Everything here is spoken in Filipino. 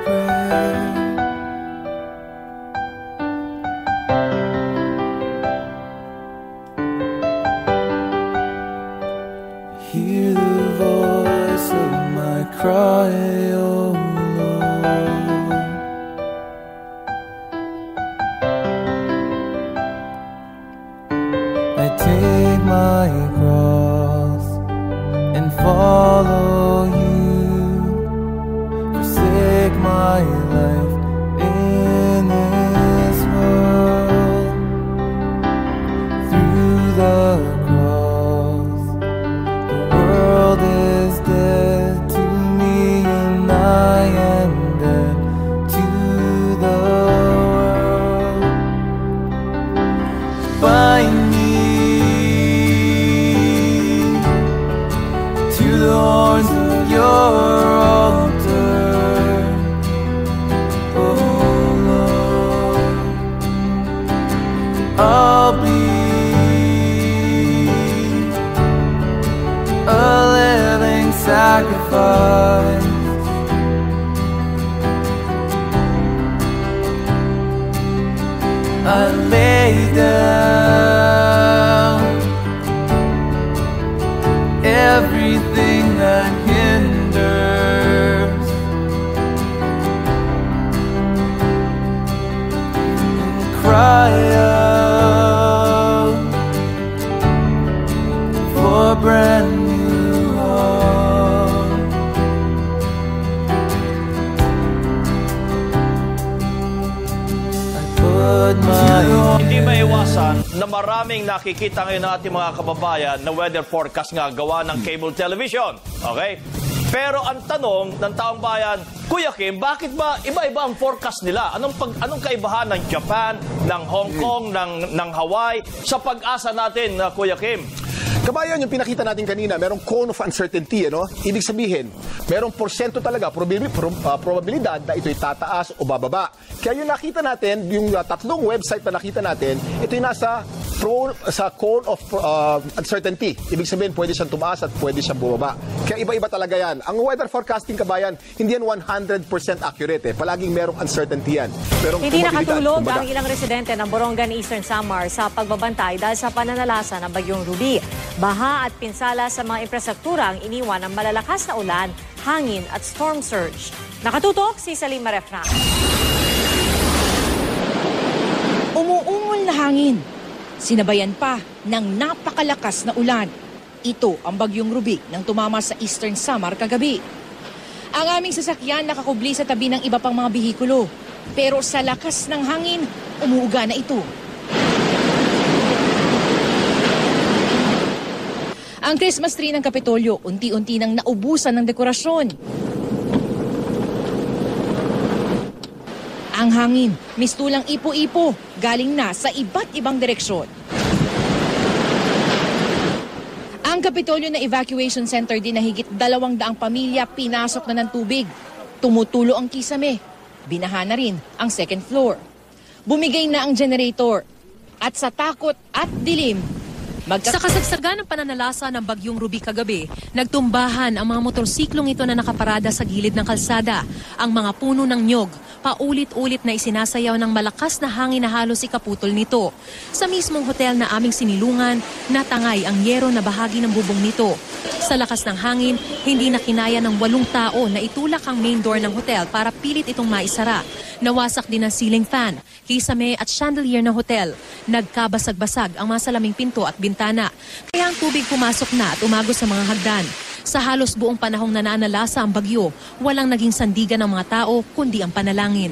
prayer. Hear the voice of my cry, oh Lord. I take my cross and follow you, forsake my life in this world. Through the cross, the world is dead to me, and I am dead to the world. Bind me to the horns of your altar, oh Lord. I'll be a living sacrifice. I lay down everything that hinders, and cry out for a brand new heart. I put my Hindi maiwasan na maraming nakikita ngayon ng ating mga kababayan na weather forecast nga gawa ng cable television. Okay? Pero ang tanong ng taong bayan, Kuya Kim, bakit ba iba-iba ang forecast nila? Anong kaibahan ng Japan, ng Hong Kong, ng Hawaii sa pag-asa natin, Kuya Kim? Kabayan, yung pinakita natin kanina, merong cone of uncertainty, ano? Ibig sabihin, merong porsyento talaga, probabilidad na ito'y tataas o bababa. Kaya yung nakita natin, yung tatlong website na nakita natin, ito'y nasa cone of uncertainty. Ibig sabihin, pwede siyang tumaas at pwede siyang bumaba. Kaya iba-iba talaga yan. Ang weather forecasting, kabayan, hindi yan 100% accurate. Palaging merong uncertainty yan. Merong hindi nakatulog ang ilang residente ng Borongan, Eastern Samar sa pagbabantay dahil sa pananalasa ng Bagyong Ruby. Baha at pinsala sa mga infrastruktura ang iniwan ng malalakas na ulan, hangin at storm surge. Nakatutok si Salim Marefna. Umuungol na hangin. Sinabayan pa ng napakalakas na ulan. Ito ang Bagyong Ruby nang tumama sa Eastern Samar kagabi. Ang aming sasakyan nakakubli sa tabi ng iba pang mga bihikulo. Pero sa lakas ng hangin, umuuga na ito. Ang Christmas tree ng Kapitolyo, unti-unti nang naubusan ng dekorasyon. Ang hangin, mistulang ipo-ipo, galing na sa iba't ibang direksyon. Ang Kapitolyo na evacuation center din na higit 200 pamilya pinasok na ng tubig. Tumutulo ang kisame. Binaha na rin ang second floor. Bumigay na ang generator. At sa takot at dilim, sa kasagsagan ng pananalasa ng Bagyong Ruby kagabi, nagtumbahan ang mga motorsiklong ito na nakaparada sa gilid ng kalsada. Ang mga puno ng nyog, paulit-ulit na isinasayaw ng malakas na hangin na halos ikaputol nito. Sa mismong hotel na aming sinilungan, natangay ang yero na bahagi ng bubong nito. Sa lakas ng hangin, hindi na kinaya ng 8 tao na itulak ang main door ng hotel para pilit itong maisara. Nawasak din ang ceiling fan, kisame at chandelier ng hotel. Nagkabasag-basag ang mga salaming pinto at bintana. Kaya ang tubig pumasok na at umagos sa mga hagdan. Sa halos buong panahong nananalasa ang bagyo, walang naging sandigan ng mga tao kundi ang panalangin.